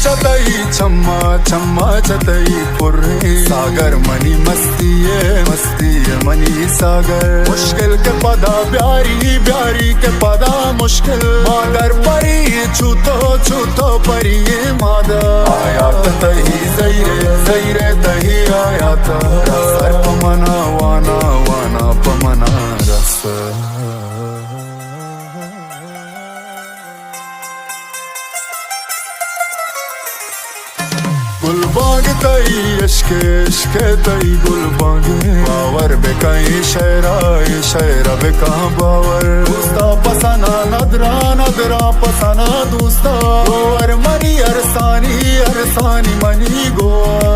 चतई छम्मा छम्मा चतई पुर्रे सागर money मस्ती है money सागर मुश्किल के पदा ब्यारी ब्यारी के पदा मुश्किल मागर परी छूतो परी मादा आया तही जैरे तही आया सर पमना वाना पमना रस गुलबाग तई इश्क तई गुलबाग बावर बेकाई शहरा बेका बावर दोस्ता पसना नदरा पसना दोस्ता गोवर मनी अरसानी मनी गोवा